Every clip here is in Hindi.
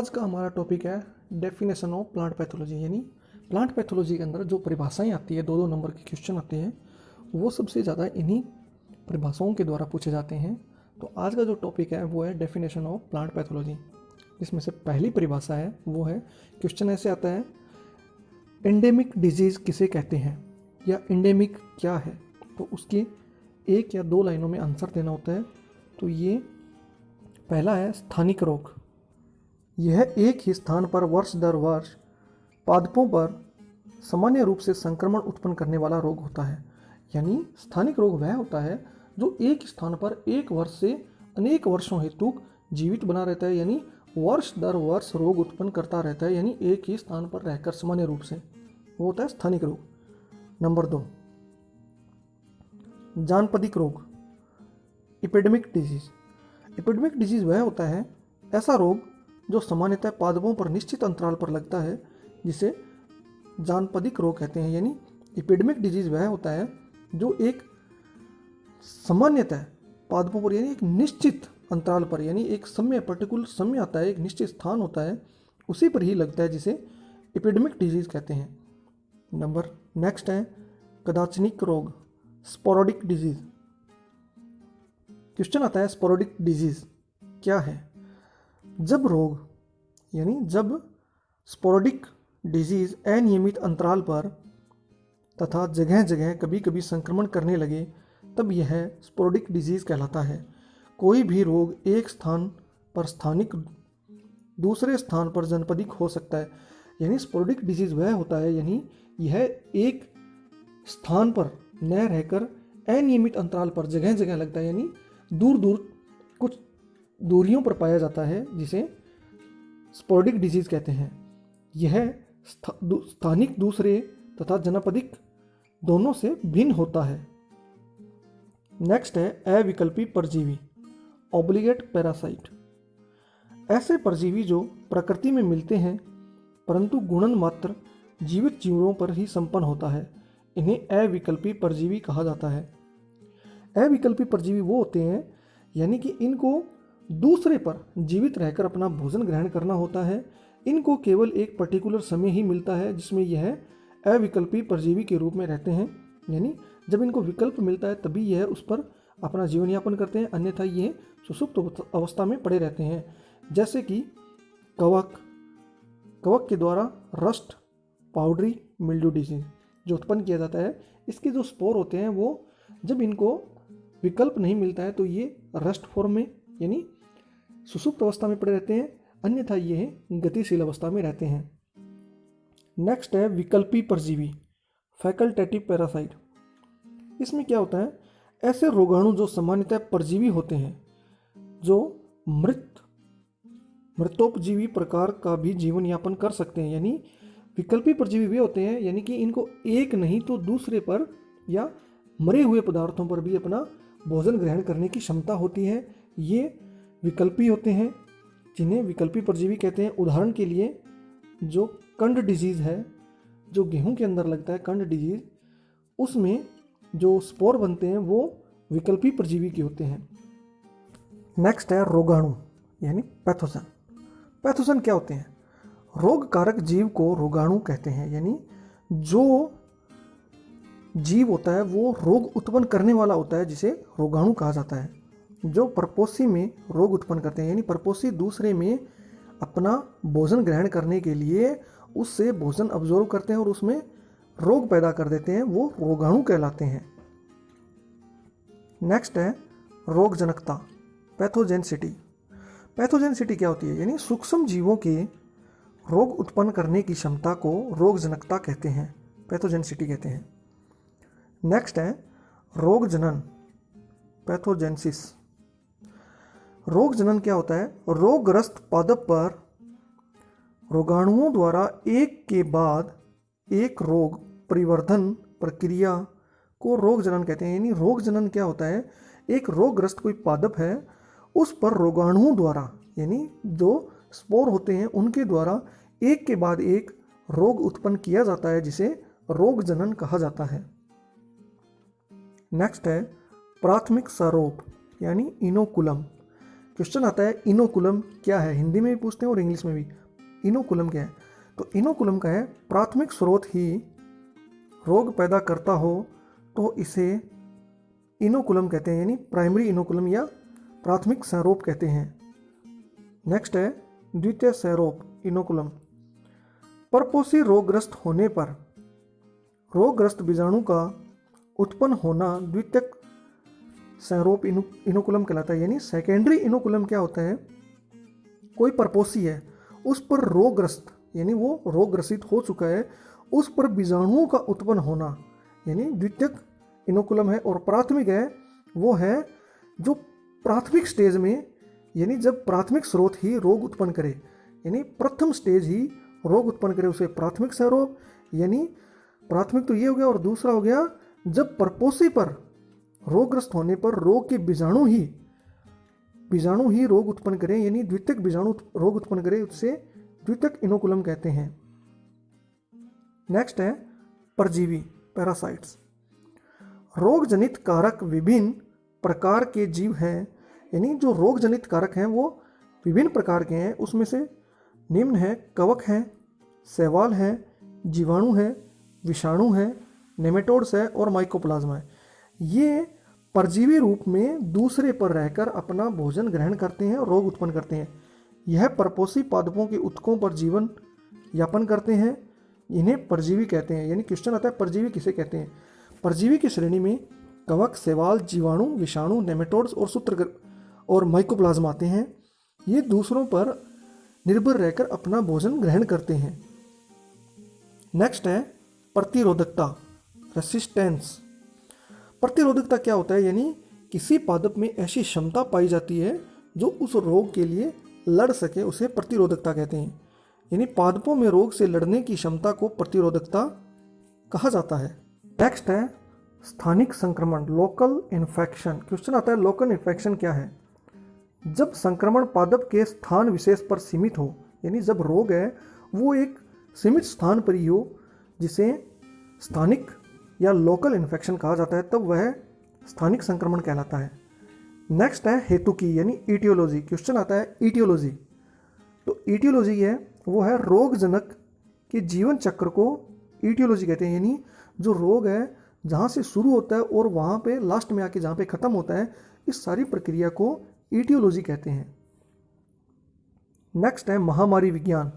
आज का हमारा टॉपिक है डेफिनेशन ऑफ प्लांट पैथोलॉजी। यानी प्लांट पैथोलॉजी के अंदर जो परिभाषाएं आती है, 2-2 नंबर के क्वेश्चन आते हैं, वो सबसे ज़्यादा इन्हीं परिभाषाओं के द्वारा पूछे जाते हैं। तो आज का जो टॉपिक है वो है डेफिनेशन ऑफ प्लांट पैथोलॉजी। इसमें से पहली परिभाषा है वो है, क्वेश्चन ऐसे आता है, एंडेमिक डिजीज़ किसे कहते हैं या एंडेमिक क्या है। तो उसकी 1 या 2 लाइनों में आंसर देना होता है। तो ये पहला है स्थानिक रोग। यह एक ही स्थान पर वर्ष दर वर्ष पादपों पर सामान्य रूप से संक्रमण उत्पन्न करने वाला रोग होता है। यानी स्थानिक रोग वह होता है जो एक स्थान पर एक वर्ष से अनेक वर्षों हेतु जीवित बना रहता है, यानी वर्ष दर वर्ष रोग उत्पन्न करता रहता है, यानी एक ही स्थान पर रहकर सामान्य रूप से, वो होता है स्थानिक रोग। नंबर 2, जानपदिक रोग, एपिडेमिक डिजीज। एपिडेमिक डिजीज वह होता है ऐसा रोग जो सामान्यतः पादपों पर निश्चित अंतराल पर लगता है, जिसे जानपदिक रोग कहते हैं। यानी एपिडेमिक डिजीज वह होता है जो एक सामान्यतः पादपों पर, यानी एक निश्चित अंतराल पर, यानी एक समय पर्टिकुलर समय आता है, एक निश्चित स्थान होता है, उसी पर ही लगता है, जिसे एपिडेमिक डिजीज कहते हैं। नंबर नेक्स्ट है कदाचनिक रोग, स्पोरोडिक डिजीज। क्वेश्चन आता है स्पोरोडिक डिजीज क्या है। जब रोग, यानी जब स्पोरोडिक डिजीज अनियमित अंतराल पर तथा जगह जगह कभी कभी संक्रमण करने लगे, तब यह स्पोरोडिक डिजीज कहलाता है। कोई भी रोग एक स्थान पर स्थानिक, दूसरे स्थान पर जनपदिक हो सकता है। यानी स्पोरोडिक डिजीज वह होता है, यानी यह एक स्थान पर न रहकर अनियमित अंतराल पर जगह जगह लगता है, यानी दूर दूर कुछ दूरियों पर पाया जाता है, जिसे स्पोरोडिक डिजीज कहते हैं। यह स्थानिक दूसरे तथा जनपदिक दोनों से भिन्न होता है। नेक्स्ट है अविकल्पी परजीवी, ऑब्लिगेट पैरासाइट। ऐसे परजीवी जो प्रकृति में मिलते हैं परंतु गुणन मात्र जीवित जीवों पर ही संपन्न होता है, इन्हें अविकल्पी परजीवी कहा जाता है। अविकल्पी परजीवी वो होते हैं यानी कि इनको दूसरे पर जीवित रहकर अपना भोजन ग्रहण करना होता है। इनको केवल एक पर्टिकुलर समय ही मिलता है जिसमें यह अविकल्पी परजीवी के रूप में रहते हैं। यानी जब इनको विकल्प मिलता है तभी यह उस पर अपना जीवन यापन करते हैं, अन्यथा यह सुसुप्त अवस्था में पड़े रहते हैं। जैसे कि कवक के द्वारा रस्ट पाउडरी मिल्ड्यू डिजीज जो उत्पन्न किया जाता है, इसके जो स्पोर होते हैं वो जब इनको विकल्प नहीं मिलता है तो ये रस्ट फॉर्म में, यानी सुसुप्त अवस्था में पड़े रहते हैं, अन्यथा ये गतिशील अवस्था में रहते हैं। नेक्स्ट है विकल्पी परजीवी, फैकल्टेटिव पैरासाइट। इसमें क्या होता है, ऐसे रोगाणु जो सामान्यतः परजीवी होते हैं, जो मृतोपजीवी प्रकार का भी जीवन यापन कर सकते हैं। यानी विकल्पी परजीवी वे होते हैं यानी कि इनको एक नहीं तो दूसरे पर या मरे हुए पदार्थों पर भी अपना भोजन ग्रहण करने की क्षमता होती है। ये विकल्पी होते हैं, जिन्हें विकल्पी परजीवी कहते हैं। उदाहरण के लिए जो कंड डिजीज़ है, जो गेहूं के अंदर लगता है कंड डिजीज़, उसमें जो स्पोर बनते हैं वो विकल्पी परजीवी के होते हैं। नेक्स्ट है रोगाणु यानी पैथोजन। पैथोजन क्या होते हैं, रोग कारक जीव को रोगाणु कहते हैं। यानी जो जीव होता है वो रोग उत्पन्न करने वाला होता है, जिसे रोगाणु कहा जाता है। जो परपोषी में रोग उत्पन्न करते हैं, यानी परपोषी दूसरे में अपना भोजन ग्रहण करने के लिए उससे भोजन अब्जॉर्व करते हैं और उसमें रोग पैदा कर देते हैं, वो रोगाणु कहलाते हैं। नेक्स्ट है रोगजनकता, पैथोजेनिसिटी। पैथोजेनिसिटी क्या होती है, यानी सूक्ष्म जीवों के रोग उत्पन्न करने की क्षमता को रोगजनकता कहते हैं, पैथोजेनिसिटी कहते हैं। नेक्स्ट है रोगजनन, पैथोजेनेसिस। रोगजनन क्या होता है, रोगग्रस्त पादप पर रोगाणुओं द्वारा एक के बाद एक रोग परिवर्धन प्रक्रिया को रोगजनन कहते हैं। यानी रोगजनन क्या होता है, एक रोगग्रस्त कोई पादप है, उस पर रोगाणुओं द्वारा, यानी जो स्पोर होते हैं उनके द्वारा एक के बाद एक रोग उत्पन्न किया जाता है, जिसे रोगजनन कहा जाता है। नेक्स्ट है प्राथमिक सरोप यानी इनोकुलम। क्वेश्चन आता है इनोकुलम क्या है, हिंदी में भी पूछते हैं और इंग्लिश में भी। इनोकुलम क्या है? तो इनोकुलम का है प्राथमिक स्रोत ही रोग पैदा करता हो तो इसे इनोकुलम कहते हैं, यानी प्राइमरी इनोकुलम या प्राथमिक संरोप कहते हैं। नेक्स्ट है द्वितीय संरोप इनोकुलम। परपोषी रोगग्रस्त होने पर रोगग्रस्त बीजाणु का उत्पन्न होना द्वितीयक संरोप इनोकुलम कहलाता है। यानी सेकेंडरी इनोकुलम क्या होता है, कोई परपोषी है उस पर रोगग्रस्त, यानी वो रोगग्रसित हो चुका है, उस पर बीजाणुओं का उत्पन्न होना, यानी द्वितीयक इनोकुलम है। और प्राथमिक है वो है जो प्राथमिक स्टेज में, यानी जब प्राथमिक स्रोत ही रोग उत्पन्न करे, यानी प्रथम स्टेज ही रोग उत्पन्न करे, उसे प्राथमिक संरोप। यानी प्राथमिक तो ये हो गया, और दूसरा हो गया जब परपोषी पर रोगग्रस्त होने पर रोग के बीजाणु ही रोग उत्पन्न करें, यानी द्वितीयक बीजाणु रोग उत्पन्न करे, उससे द्वितीयक इनोकुलम कहते हैं। नेक्स्ट है परजीवी पैरासाइट्स। रोग जनित कारक विभिन्न प्रकार के जीव हैं, यानी जो रोग जनित कारक हैं वो विभिन्न प्रकार के हैं। उसमें से निम्न है कवक हैं, शैवाल हैं, जीवाणु हैं, विषाणु हैं, नेमेटोड्स है और माइकोप्लाज्मा है। ये परजीवी रूप में दूसरे पर रहकर अपना भोजन ग्रहण करते हैं और रोग उत्पन्न करते हैं। यह परपोषी पादपों के ऊतकों पर जीवन यापन करते हैं, इन्हें परजीवी कहते हैं। यानी क्वेश्चन आता है परजीवी किसे कहते हैं? परजीवी की श्रेणी में कवक, शैवाल, जीवाणु, विषाणु, नेमेटोड्स और सूत्रकृमि और माइकोप्लाज्मा आते हैं। ये दूसरों पर निर्भर रहकर अपना भोजन ग्रहण करते हैं। नेक्स्ट है प्रतिरोधकता, रेसिस्टेंस। प्रतिरोधकता क्या होता है? यानी किसी पादप में ऐसी क्षमता पाई जाती है जो उस रोग के लिए लड़ सके, उसे प्रतिरोधकता कहते हैं। यानी पादपों में रोग से लड़ने की क्षमता को प्रतिरोधकता कहा जाता है। नेक्स्ट है स्थानिक संक्रमण, लोकल इन्फेक्शन। क्वेश्चन आता है लोकल इन्फेक्शन क्या है? जब संक्रमण पादप के स्थान विशेष पर सीमित हो, यानी जब रोग है वो एक सीमित स्थान पर ही हो, जिसे स्थानिक या लोकल इन्फेक्शन कहा जाता है, तब वह स्थानिक संक्रमण कहलाता है। नेक्स्ट है हेतु की, यानी ईटियोलॉजी। क्वेश्चन आता है ईटियोलॉजी। तो ईटियोलॉजी है वो है रोगजनक के जीवन चक्र को ईटियोलॉजी कहते हैं। यानी जो रोग है जहाँ से शुरू होता है और वहाँ पे लास्ट में आके जहाँ पे ख़त्म होता है, इस सारी प्रक्रिया को ईटियोलॉजी कहते हैं। नेक्स्ट है महामारी विज्ञान,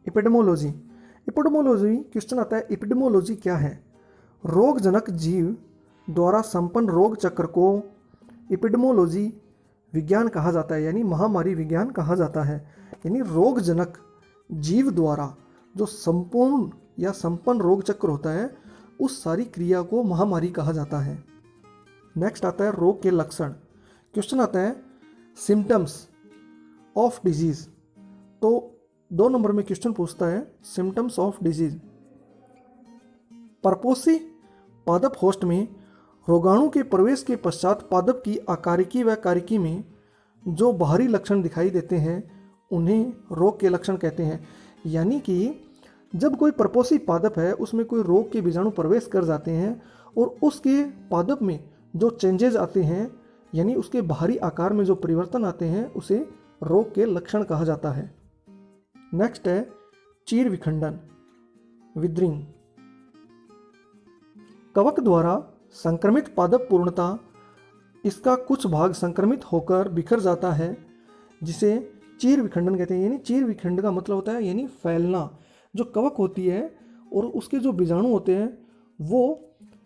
एपिडेमोलॉजी। एपिडेमोलॉजी क्वेश्चन आता है एपिडेमोलॉजी क्या है? रोगजनक जीव द्वारा संपन्न रोग चक्र को एपिडेमोलॉजी विज्ञान कहा जाता है, यानी महामारी विज्ञान कहा जाता है। यानी रोगजनक जीव द्वारा जो संपूर्ण या संपन्न रोग चक्र होता है, उस सारी क्रिया को महामारी कहा जाता है। नेक्स्ट आता है रोग के लक्षण। क्वेश्चन आता है सिम्टम्स ऑफ डिजीज। तो 2 नंबर में क्वेश्चन पूछता है सिम्टम्स ऑफ डिजीज। परपोषी पादप होस्ट में रोगाणु के प्रवेश के पश्चात पादप की आकारिकी व कारिकी में जो बाहरी लक्षण दिखाई देते हैं उन्हें रोग के लक्षण कहते हैं। यानी कि जब कोई परपोषी पादप है उसमें कोई रोग के बीजाणु प्रवेश कर जाते हैं और उसके पादप में जो चेंजेज आते हैं, यानी उसके बाहरी आकार में जो परिवर्तन आते हैं, उसे रोग के लक्षण कहा जाता है। नेक्स्ट है चीर विखंडन, विदरिंग। कवक द्वारा संक्रमित पादप पूर्णतः इसका कुछ भाग संक्रमित होकर बिखर जाता है, जिसे चीर विखंडन कहते हैं। यानी चीर विखंडन का मतलब होता है यानी फैलना। जो कवक होती है और उसके जो बीजाणु होते हैं वो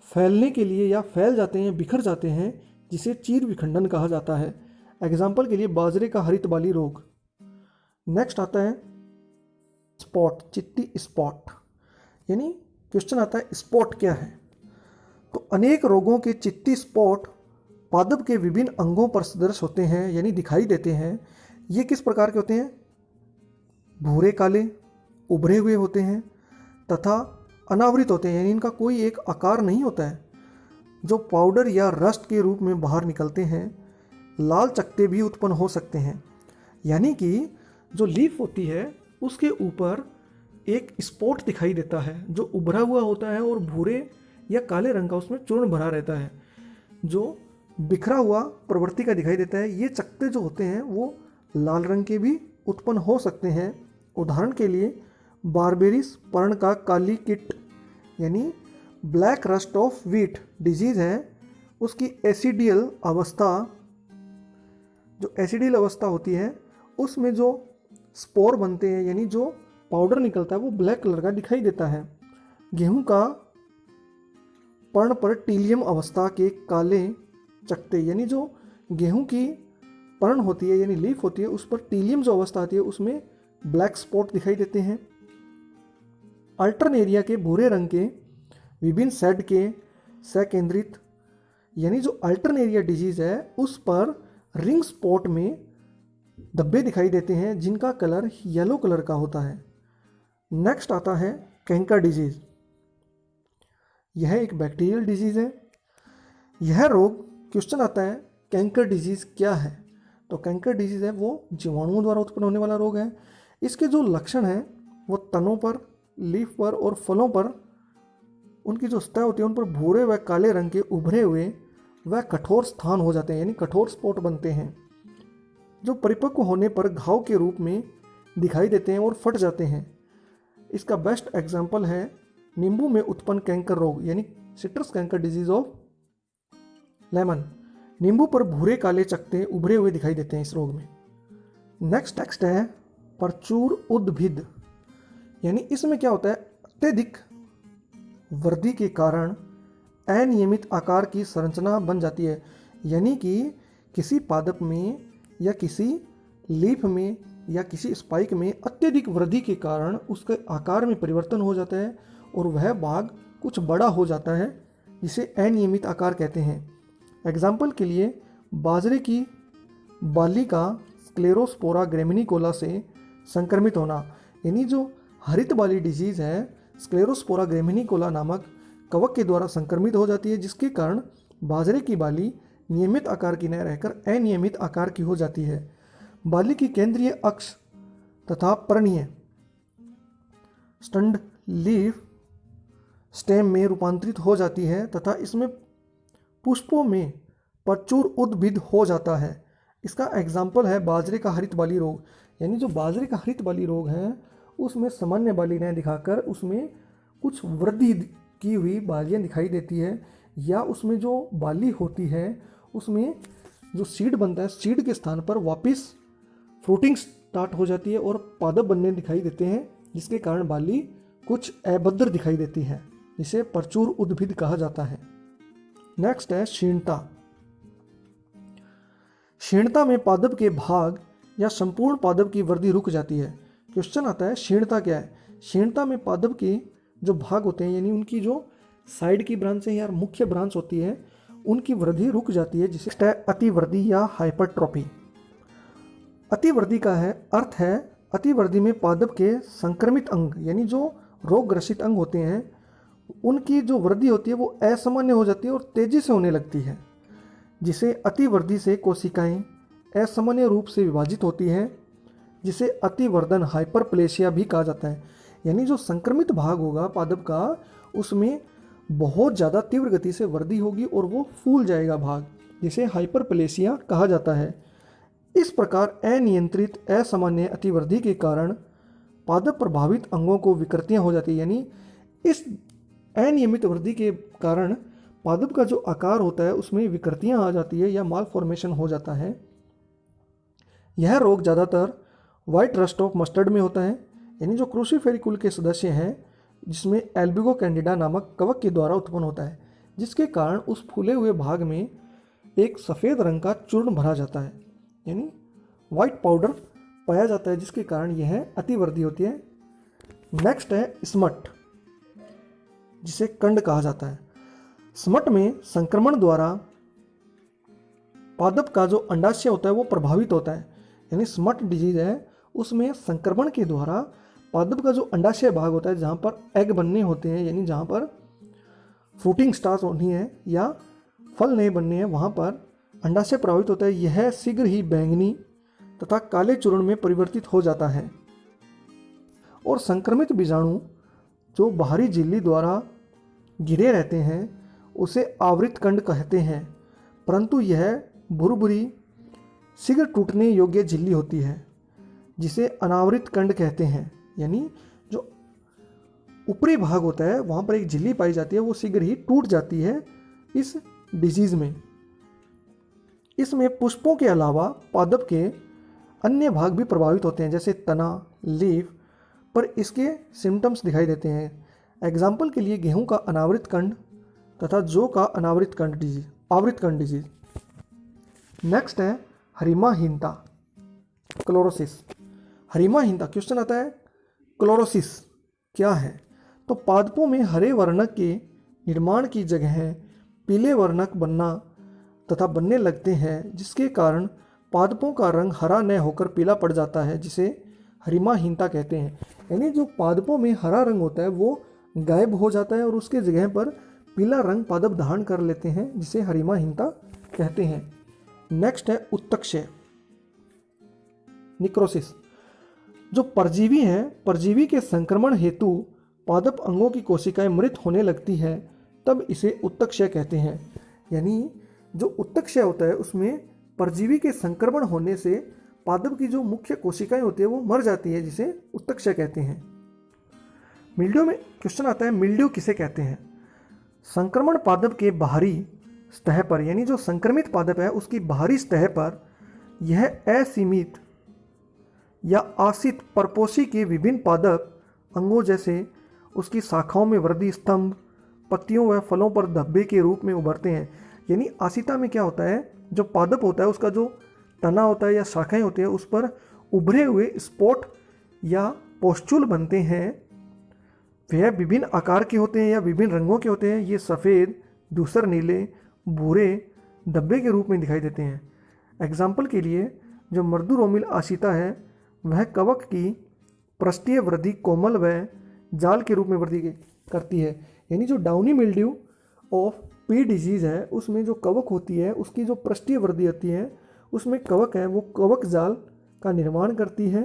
फैलने के लिए या फैल जाते हैं, बिखर जाते हैं, जिसे चीर विखंडन कहा जाता है। एग्जाम्पल के लिए बाजरे का हरित बाली रोग। नेक्स्ट आता है स्पॉट, चित्ती स्पॉट। यानी क्वेश्चन आता है स्पॉट क्या है? तो अनेक रोगों के चित्ती स्पॉट पादप के विभिन्न अंगों पर सदृश होते हैं, यानी दिखाई देते हैं। ये किस प्रकार के होते हैं? भूरे काले उभरे हुए होते हैं तथा अनावृत होते हैं, यानी इनका कोई एक आकार नहीं होता है, जो पाउडर या रस्ट के रूप में बाहर निकलते हैं। लाल चकत्ते भी उत्पन्न हो सकते हैं, यानी कि जो लीफ होती है उसके ऊपर एक स्पॉट दिखाई देता है जो उभरा हुआ होता है और भूरे या काले रंग का उसमें चूर्ण भरा रहता है, जो बिखरा हुआ प्रवृत्ति का दिखाई देता है। ये चकत्ते जो होते हैं वो लाल रंग के भी उत्पन्न हो सकते हैं। उदाहरण के लिए बारबेरिस पर्ण का काली किट यानी black rust of wheat disease है, उसकी एसिडियल अवस्था, जो एसिडियल अवस्था होती है उसमें जो स्पोर बनते हैं यानी जो पाउडर निकलता है वो ब्लैक कलर का दिखाई देता है। गेहूं का पर्ण पर टीलियम अवस्था के काले चकत्ते यानी जो गेहूं की पर्ण होती है यानी लीफ होती है उस पर टीलियम जो अवस्था आती है उसमें ब्लैक स्पॉट दिखाई देते हैं। अल्टरनेरिया के भूरे रंग के विभिन्न सेड के सकेंद्रित यानी जो अल्टरनेरिया डिजीज है उस पर रिंग स्पॉट में धब्बे दिखाई देते हैं जिनका कलर येलो कलर का होता है। नेक्स्ट आता है कैंकर डिजीज। यह एक बैक्टीरियल डिजीज है। यह रोग, क्वेश्चन आता है कैंकर डिजीज क्या है, तो कैंकर डिजीज है वो जीवाणुओं द्वारा उत्पन्न होने वाला रोग है। इसके जो लक्षण हैं वो तनों पर, लीफ पर और फलों पर उनकी जो सतह होती है उन पर भूरे व काले रंग के उभरे हुए व कठोर स्थान हो जाते हैं यानी कठोर स्पॉट बनते हैं, जो परिपक्व होने पर घाव के रूप में दिखाई देते हैं और फट जाते हैं। इसका बेस्ट एग्जाम्पल है नींबू में उत्पन्न कैंकर रोग यानी citrus canker disease of lemon. नींबू पर भूरे काले चकत्ते उभरे हुए दिखाई देते हैं इस रोग में। नेक्स्ट टेक्स्ट है प्रचुर उद्भिद, यानी इसमें क्या होता है, अत्यधिक वृद्धि के कारण अनियमित आकार की संरचना बन जाती है, यानी कि किसी पादप में या किसी लीफ में या किसी स्पाइक में अत्यधिक वृद्धि के कारण उसके आकार में परिवर्तन हो जाता है और वह भाग कुछ बड़ा हो जाता है जिसे अनियमित आकार कहते हैं। एग्जाम्पल के लिए बाजरे की बाली का स्क्लेरोस्पोरा ग्रेमिनिकोला से संक्रमित होना, यानी जो हरित बाली डिजीज़ है स्क्लेरोस्पोरा ग्रेमिनिकोला नामक कवक के द्वारा संक्रमित हो जाती है, जिसके कारण बाजरे की बाली नियमित आकार की न रहकर अनियमित आकार की हो जाती है। बाली की केंद्रीय अक्ष तथा पर्णीय स्टंड लीफ स्टेम में रूपांतरित हो जाती है तथा इसमें पुष्पों में प्रचुर उद्भिद हो जाता है। इसका एग्जाम्पल है बाजरे का हरित बाली रोग, यानी जो बाजरे का हरित बाली रोग है उसमें सामान्य बाली न दिखाकर उसमें कुछ वृद्धि की हुई बालियाँ दिखाई देती है, या उसमें जो बाली होती है उसमें जो सीड बनता है सीड के स्थान पर वापस फ्रूटिंग स्टार्ट हो जाती है और पादप बनने दिखाई देते हैं, जिसके कारण बाली कुछ अभद्र दिखाई देती है, जिसे प्रचुर उद्भिद कहा जाता है। नेक्स्ट है क्षीणता। क्षीणता में पादप के भाग या संपूर्ण पादप की वृद्धि रुक जाती है। क्वेश्चन आता है क्षीणता क्या है। क्षीणता में पादप के जो भाग होते हैं यानी उनकी जो साइड की ब्रांच है या मुख्य ब्रांच होती है उनकी वृद्धि रुक जाती है, जिसे अतिवृद्धि या हाइपरट्रोफी। अतिवृद्धि का है अर्थ है अतिवृद्धि में पादप के संक्रमित अंग यानी जो रोग ग्रसित अंग होते हैं उनकी जो वृद्धि होती है वो असामान्य हो जाती है और तेजी से होने लगती है, जिसे अतिवृद्धि से कोशिकाएं असामान्य रूप से विभाजित होती हैं, जिसे अतिवर्धन हाइपरप्लेशिया भी कहा जाता है। यानी जो संक्रमित भाग होगा पादप का उसमें बहुत ज़्यादा तीव्र गति से वृद्धि होगी और वो फूल जाएगा भाग, जिसे हाइपरप्लेशिया कहा जाता है। इस प्रकार अनियंत्रित असामान्य अतिवृद्धि के कारण पादप प्रभावित अंगों को विकृतियाँ हो जाती है, यानी इस अनियमित वृद्धि के कारण पादप का जो आकार होता है उसमें विकृतियाँ आ जाती है या मालफॉर्मेशन हो जाता है। यह रोग ज़्यादातर व्हाइट रस्ट ऑफ मस्टर्ड में होता है, यानी जो क्रूसीफेरी कुल के सदस्य हैं जिसमें एल्बिगो कैंडिडा नामक कवक के द्वारा उत्पन्न होता है, जिसके कारण उस फूले हुए भाग में एक सफ़ेद रंग का चूर्ण भरा जाता है यानी वाइट पाउडर पाया जाता है, जिसके कारण यह अतिवृद्धि होती है। नेक्स्ट है स्मट, जिसे कंड कहा जाता है। स्मट में संक्रमण द्वारा पादप का जो अंडाशय होता है वो प्रभावित होता है, यानी स्मट डिजीज है उसमें संक्रमण के द्वारा पादप का जो अंडाशय भाग होता है जहाँ पर एग बनने होते हैं यानी जहाँ पर फ्रूटिंग स्टार्ट होनी है या फल नहीं बनने हैं वहाँ पर अंडाशय प्रभावित होता है। यह शीघ्र ही बैंगनी तथा काले चूर्ण में परिवर्तित हो जाता है और संक्रमित बीजाणु जो बाहरी झिल्ली द्वारा घिरे रहते हैं उसे आवृत कंड कहते हैं। परंतु यह भुरभुरी शीघ्र टूटने योग्य झिल्ली होती है जिसे अनावृत कंड कहते हैं। यानी जो ऊपरी भाग होता है वहाँ पर एक झिल्ली पाई जाती है, वो शीघ्र ही टूट जाती है इस डिजीज में। इसमें पुष्पों के अलावा पादप के अन्य भाग भी प्रभावित होते हैं, जैसे तना, लीफ पर इसके सिम्टम्स दिखाई देते हैं। एग्जाम्पल के लिए गेहूं का अनावृत कंड तथा जौ का अनावृत कंड डिजीज, आवृत कंड डिजीज। नेक्स्ट है हरिमाहीनता, क्लोरोसिस। हरिमाहीनता क्वेश्चन आता है, क्लोरोसिस क्या है? तो पादपों में हरे वर्णक के निर्माण की जगह पीले वर्णक बनना तथा बनने लगते हैं, जिसके कारण पादपों का रंग हरा न होकर पीला पड़ जाता है, जिसे हरिमाहीनता कहते हैं। यानी जो पादपों में हरा रंग होता है वो गायब हो जाता है और उसके जगह पर पीला रंग पादप धारण कर लेते हैं, जिसे हरिमाहीनता कहते हैं। नेक्स्ट है उत्तक्षय, निक्रोसिस। जो परजीवी हैं, परजीवी के संक्रमण हेतु पादप अंगों की कोशिकाएं मृत होने लगती है, तब इसे उत्तक्षय कहते हैं। यानी जो उत्तक्षय होता है उसमें परजीवी के संक्रमण होने से पादप की जो मुख्य कोशिकाएं होती है वो मर जाती है, जिसे उत्तक्षय कहते हैं। मिल्ड्यू में क्वेश्चन आता है, मिल्ड्यू किसे कहते हैं? संक्रमण पादप के बाहरी सतह पर, यानी जो संक्रमित पादप है उसकी बाहरी सतह पर यह असीमित या आसित परपोषी के विभिन्न पादप अंगों जैसे उसकी शाखाओं में वृद्धि, स्तंभ, पत्तियों व फलों पर धब्बे के रूप में उभरते हैं। यानी आसिता में क्या होता है, जो पादप होता है उसका जो तना होता है या शाखाएं होती है उस पर उभरे हुए स्पॉट या पोस्चुल बनते हैं। वह विभिन्न आकार के होते हैं या विभिन्न रंगों के होते हैं। ये सफ़ेद, धूसर नीले, भूरे धब्बे के रूप में दिखाई देते हैं। एग्जाम्पल के लिए जो मर्दुरोमिल आशिता है वह कवक की पृष्ठीय वृद्धि कोमल व जाल के रूप में वृद्धि करती है। यानी जो downy mildew of pea disease है उसमें जो कवक होती है उसकी जो पृष्ठीय वृद्धि होती है उसमें कवक है वो कवक जाल का निर्माण करती है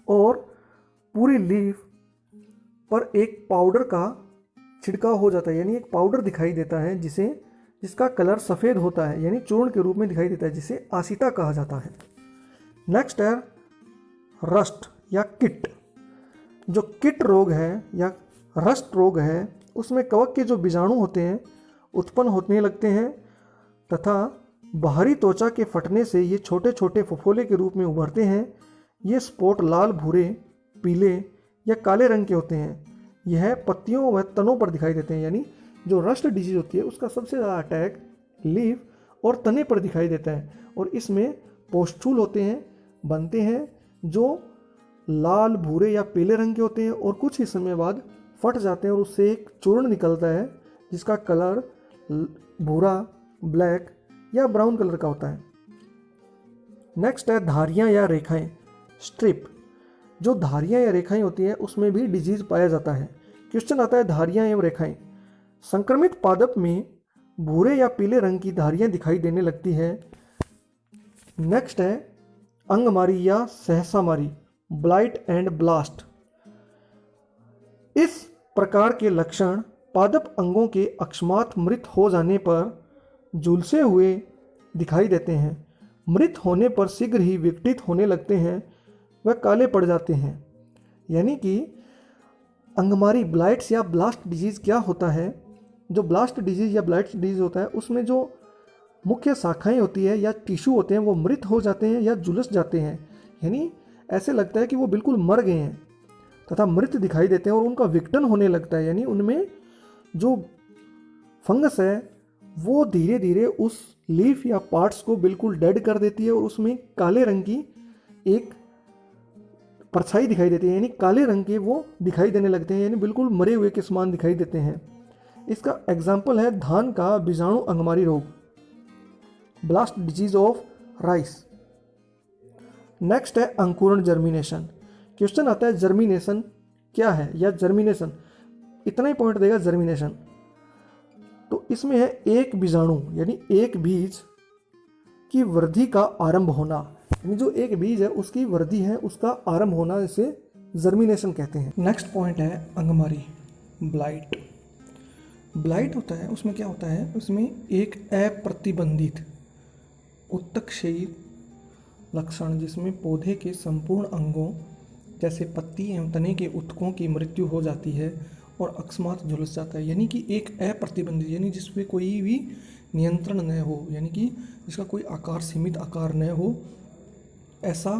और पूरी लीफ पर एक पाउडर का छिड़काव हो जाता है। यानी एक पाउडर दिखाई देता है जिसका कलर सफ़ेद होता है, यानी चूर्ण के रूप में दिखाई देता है, जिसे आसिता कहा जाता है। नेक्स्ट है रस्ट या किट। जो किट रोग है या रस्ट रोग है उसमें कवक के जो बीजाणु होते हैं उत्पन्न होने लगते हैं तथा बाहरी त्वचा के फटने से ये छोटे छोटे फफोले के रूप में उभरते हैं। ये स्पॉट लाल, भूरे, पीले या काले रंग के होते हैं। यह पत्तियों व तनों पर दिखाई देते हैं। यानी जो रस्ट डिजीज होती है उसका सबसे ज़्यादा अटैक लीफ और तने पर दिखाई देता है और इसमें पोस्चूल होते हैं, बनते हैं जो लाल, भूरे या पीले रंग के होते हैं और कुछ ही समय बाद फट जाते हैं और उससे एक चूर्ण निकलता है जिसका कलर भूरा, ब्लैक या ब्राउन कलर का होता है। नेक्स्ट है धारियाँ या रेखाएं, स्ट्रिप। जो धारियाँ या रेखाएं होती हैं उसमें भी डिजीज पाया जाता है। क्वेश्चन आता है धारियाँ एवं रेखाएं। संक्रमित पादप में भूरे या पीले रंग की धारियाँ दिखाई देने लगती है। नेक्स्ट है अंगमारी या सहसामारी, ब्लाइट एंड ब्लास्ट। इस प्रकार के लक्षण पादप अंगों के अकस्मात मृत हो जाने पर झुलसे हुए दिखाई देते हैं। मृत होने पर शीघ्र ही विकटित होने लगते हैं व काले पड़ जाते हैं। यानी कि अंगमारी, ब्लाइट्स या ब्लास्ट डिजीज़ क्या होता है? जो ब्लास्ट डिजीज़ या ब्लाइट्स डिजीज़ होता है उसमें जो मुख्य शाखाएं होती है या टिश्यू होते हैं वो मृत हो जाते हैं या झुलस जाते हैं। यानी ऐसे लगता है कि वो बिल्कुल मर गए हैं तथा मृत दिखाई देते हैं और उनका विघटन होने लगता है। यानी उनमें जो फंगस है वो धीरे धीरे उस लीफ या पार्ट्स को बिल्कुल डेड कर देती है और उसमें काले रंग की एक परछाई दिखाई देती है। यानी काले रंग के वो दिखाई देने लगते हैं, यानी बिल्कुल मरे हुए के समान दिखाई देते हैं। इसका एग्जाम्पल है धान का बीजाणु अंगमारी रोग, blast disease of rice. Next है अंकुरण, जर्मिनेशन। क्वेश्चन आता है जर्मिनेशन क्या है या जर्मिनेशन, इतना ही पॉइंट देगा जर्मिनेशन। तो इसमें है एक बीजाणु यानी एक बीज की वृद्धि का आरंभ होना। यानी जो एक बीज है उसकी वृद्धि है, उसका आरंभ होना, इसे जर्मिनेशन कहते हैं। नेक्स्ट पॉइंट है अंगमारी, ब्लाइट। ब्लाइट होता है उसमें क्या होता है, उसमें एक अप्रतिबंधित उत्तकक्षयी लक्षण जिसमें पौधे के संपूर्ण अंगों जैसे पत्ती एवं तने के ऊतकों की मृत्यु हो जाती है और अकस्मात झुलस जाता है। यानी कि एक अप्रतिबंधित यानी जिसमें कोई भी नियंत्रण न हो, यानी कि जिसका कोई आकार सीमित आकार न हो, ऐसा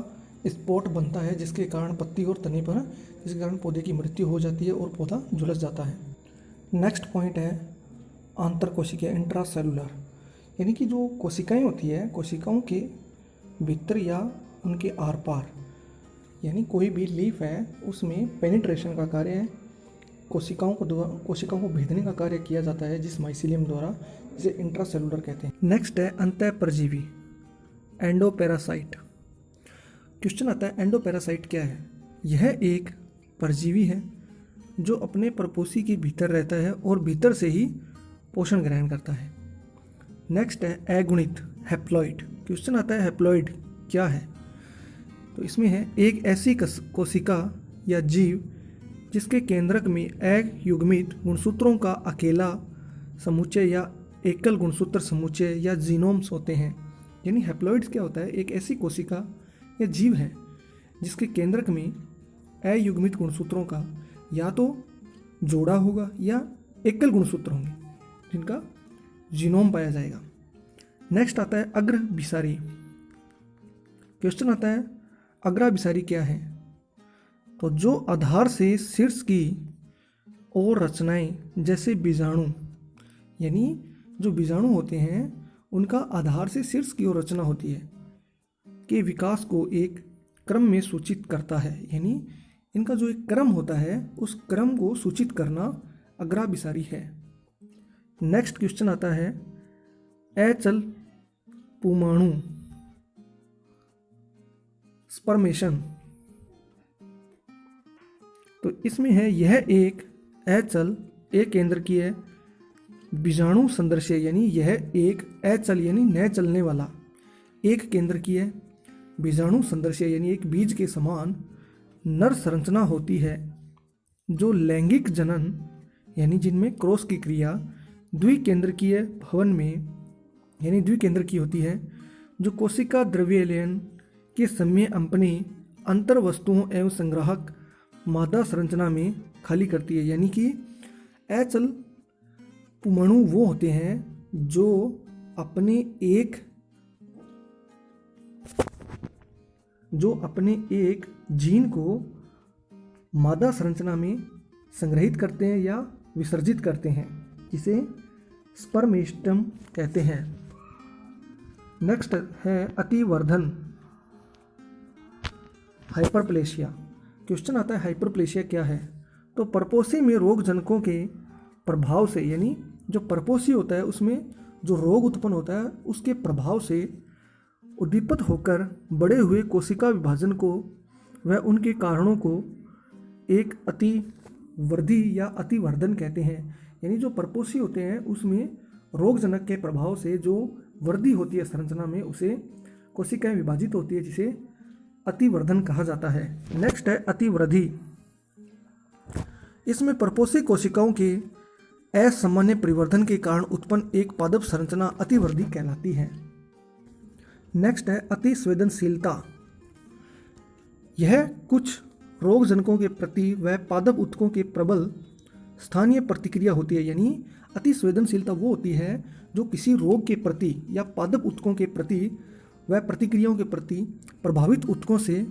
स्पॉट बनता है जिसके कारण पत्ती और तने पर, जिसके कारण पौधे की मृत्यु हो जाती है और पौधा झुलस जाता है। नेक्स्ट पॉइंट है आंतरकोशिकीय इंट्रासेलुलर, यानी कि जो कोशिकाएं होती है कोशिकाओं के भीतर या उनके आर पार, यानी कोई भी लीफ है उसमें पेनिट्रेशन का कार्य कोशिकाओं को भेदने का कार्य किया जाता है जिस माइसिलियम द्वारा, जिसे इंट्रासेलुलर कहते हैं। नेक्स्ट है अंतःपरजीवी एंडोपैरासाइट। क्वेश्चन आता है एंडोपैरासाइट क्या है। यह एक परजीवी है जो अपने परपोषी के भीतर रहता है और भीतर से ही पोषण ग्रहण करता है। नेक्स्ट है अगुणित हैप्लॉइड। क्वेश्चन आता है हैप्लॉइड क्या है, तो इसमें है एक ऐसी कोशिका या जीव जिसके केंद्रक में अयुग्मित गुणसूत्रों का अकेला समुच्चय या एकल गुणसूत्र समुच्चय या जीनोम्स होते हैं। यानी हैप्लॉइड्स क्या होता है, एक ऐसी कोशिका या जीव है जिसके केंद्रक में अयुग्मित गुणसूत्रों का या तो जोड़ा होगा या एकल गुणसूत्र होंगे जिनका जीनोम पाया जाएगा। नेक्स्ट आता है अग्रभिसारी। क्वेश्चन आता है अग्राभिसारी क्या है, तो जो आधार से शीर्ष की और रचनाएं जैसे बीजाणु, यानी जो बीजाणु होते हैं उनका आधार से शीर्ष की ओर रचना होती है के विकास को एक क्रम में सूचित करता है। यानी इनका जो एक क्रम होता है उस क्रम को सूचित करना अग्राभिसारी है। नेक्स्ट क्वेश्चन आता है अचल पुमाणु स्पर्मेशन। तो इसमें है यह एक अचल एक केंद्रकीय बीजाणु संदर्शय, यानी यह एक अचल यानी न चलने वाला एक केंद्रकीय बीजाणु संदर्शय यानी एक बीज के समान नर संरचना होती है जो लैंगिक जनन यानी जिनमें क्रॉस की क्रिया द्विकेंद्रकीय भवन में यानी द्विकेंद्रकीय होती है, जो कोशिका द्रव्यलयन के समय अपनी अंतर वस्तुओं एवं संग्राहक मादा संरचना में खाली करती है। यानी कि अचल पुमाणु वो होते हैं जो अपने एक जीन को मादा संरचना में संग्रहित करते हैं या विसर्जित करते हैं, जिसे स्पर्मेस्टम कहते हैं। नेक्स्ट है अतिवर्धन हाइपरप्लेशिया। क्वेश्चन आता है हाइपरप्लेशिया क्या है, तो परपोषी में रोगजनकों के प्रभाव से, यानी जो परपोषी होता है उसमें जो रोग उत्पन्न होता है उसके प्रभाव से उद्दीपित होकर बड़े हुए कोशिका विभाजन को व उनके कारणों को एक अतिवृद्धि या अतिवर्धन कहते हैं। यानी जो परपोषी होते हैं उसमें रोगजनक के प्रभाव से जो वृद्धि होती है संरचना में, उसे कोशिकाएं विभाजित होती है, जिसे अतिवर्धन कहा जाता है। नेक्स्ट है अतिवृद्धि। इसमें परपोषी कोशिकाओं के असामान्य परिवर्धन के कारण उत्पन्न एक पादप संरचना अतिवृद्धि कहलाती है। नेक्स्ट है अति संवेदनशीलता। यह कुछ रोगजनकों के प्रति व पादप ऊतकों के प्रबल स्थानीय प्रतिक्रिया होती है। यानी अति संवेदनशीलता वो होती है जो किसी रोग के प्रति या पादप ऊतकों के प्रति व प्रतिक्रियाओं के प्रति प्रभावित ऊतकों से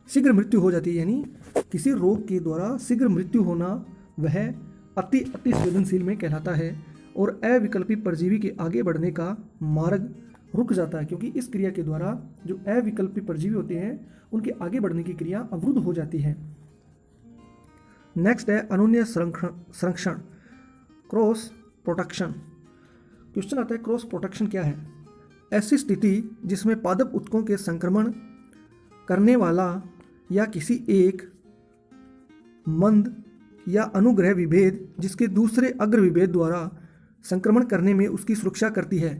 शीघ्र मृत्यु हो जाती है। यानी किसी रोग के द्वारा शीघ्र मृत्यु होना वह अति संवेदनशील में कहलाता है और अविकल्पी परजीवी के आगे बढ़ने का मार्ग रुक जाता है, क्योंकि इस क्रिया के द्वारा जो अविकल्पी परजीवी होते हैं उनके आगे बढ़ने की क्रिया अवरुद्ध हो जाती है। नेक्स्ट है अनुन्य संरक्षण क्रॉस प्रोटेक्शन। क्वेश्चन आता है क्रॉस प्रोटेक्शन क्या है, ऐसी स्थिति जिसमें पादप ऊतकों के संक्रमण करने वाला या किसी एक मंद या अनुग्रह विभेद जिसके दूसरे अग्र विभेद द्वारा संक्रमण करने में उसकी सुरक्षा करती है।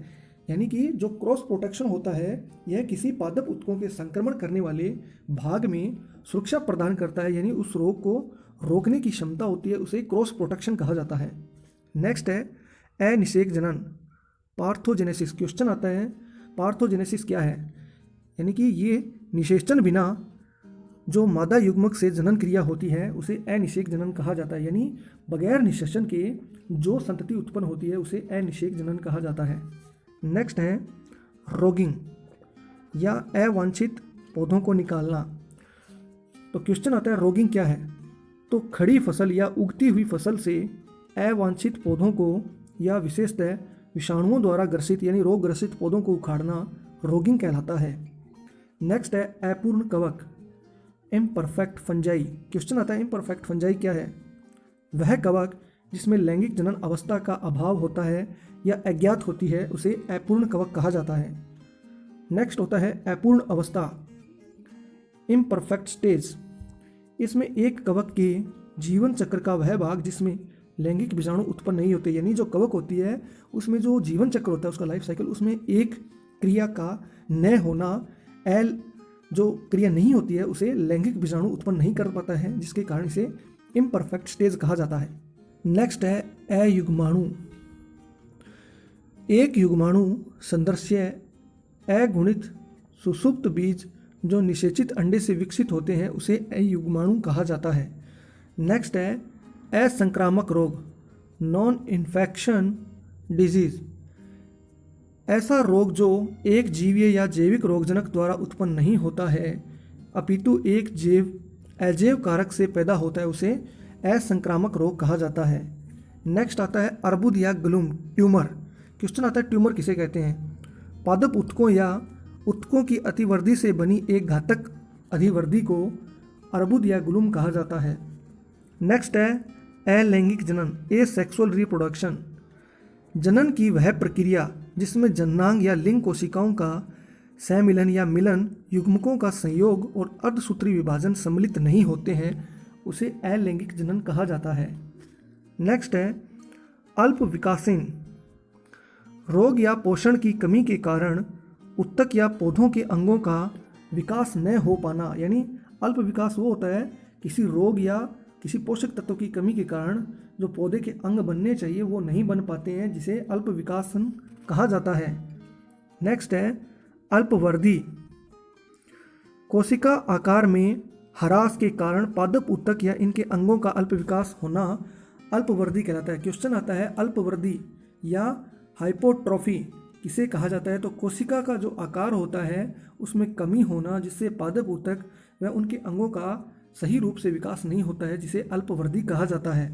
यानी कि जो क्रॉस प्रोटेक्शन होता है यह किसी पादप ऊतकों के संक्रमण करने वाले भाग में सुरक्षा प्रदान करता है, यानी उस रोग को रोकने की क्षमता होती है, उसे क्रॉस प्रोटेक्शन कहा जाता है। नेक्स्ट है अनिषेक जनन, पार्थोजेनेसिस। क्वेश्चन आता है पार्थोजेनेसिस क्या है, यानी कि ये निषेचन बिना जो मादा युग्मक से जनन क्रिया होती है उसे अनिषेक जनन कहा जाता है, यानी बगैर निषेचन के जो संतति उत्पन्न होती है उसे अनिषेक जनन कहा जाता है। नेक्स्ट है रोगिंग या अवांछित पौधों को निकालना। तो क्वेश्चन आता है रोगिंग क्या है, तो खड़ी फसल या उगती हुई फसल से अवांछित पौधों को या विशेषतः विषाणुओं द्वारा ग्रसित यानी रोग ग्रसित पौधों को उखाड़ना रोगिंग कहलाता है। नेक्स्ट है अपूर्ण कवक, इम्परफेक्ट फंजाई। क्वेश्चन आता है इम्परफेक्ट फंजाई क्या है, वह कवक जिसमें लैंगिक जनन अवस्था का अभाव होता है या अज्ञात होती है उसे अपूर्ण कवक कहा जाता है। नेक्स्ट होता है अपूर्ण अवस्था, इम्परफेक्ट स्टेज। इसमें एक कवक के जीवन चक्र का वह भाग जिसमें लैंगिक बीजाणु उत्पन्न नहीं होते, यानी जो कवक होती है उसमें जो जीवन चक्र होता है उसका लाइफ साइकिल, उसमें एक क्रिया का न होना, एल जो क्रिया नहीं होती है उसे लैंगिक बीजाणु उत्पन्न नहीं कर पाता है, जिसके कारण इसे इम्परफेक्ट स्टेज कहा जाता है। नेक्स्ट है अयुग्माणु। एक युग्माणु संदर्श्य अगुणित सुसुप्त बीज जो निषेचित अंडे से विकसित होते हैं उसे अयुग्माणु कहा जाता है। नेक्स्ट है असंक्रामक रोग, नॉन इन्फेक्शन डिजीज। ऐसा रोग जो एक जीवीय या जैविक रोगजनक द्वारा उत्पन्न नहीं होता है अपितु एक अजैव कारक से पैदा होता है उसे असंक्रामक रोग कहा जाता है। नेक्स्ट आता है अर्बुद या ग्लूम, ट्यूमर। क्वेश्चन आता है ट्यूमर किसे कहते हैं, पादप उत्तकों या उत्तकों की अतिवृद्धि से बनी एक घातक अधिवृद्धि को अर्बुद या ग्लूम कहा जाता है। नेक्स्ट है अलैंगिक जनन, ए सेक्सुअल रिप्रोडक्शन। जनन की वह प्रक्रिया जिसमें जननांग या लिंग कोशिकाओं का सम्मिलन या मिलन, युग्मकों का संयोग और अर्धसूत्री विभाजन सम्मिलित नहीं होते हैं उसे अलैंगिक जनन कहा जाता है। नेक्स्ट है अल्प विकासीन, रोग या पोषण की कमी के कारण उत्तक या पौधों के अंगों का विकास न हो पाना, यानी अल्प विकास वो होता है किसी रोग या किसी पोषक तत्व की कमी के कारण जो पौधे के अंग बनने चाहिए वो नहीं बन पाते हैं, जिसे अल्प विकासन कहा जाता है। नेक्स्ट है अल्पवर्धी, कोशिका आकार में ह्रास के कारण पादप उत्तक या इनके अंगों का अल्प विकास होना अल्पवर्धी कहलाता है। क्वेश्चन आता है अल्पवर्धी या हाइपोट्रोफी किसे कहा जाता है, तो कोशिका का जो आकार होता है उसमें कमी होना जिससे पादप उत्तक व उनके अंगों का सही रूप से विकास नहीं होता है जिसे अल्पवर्धी कहा जाता है।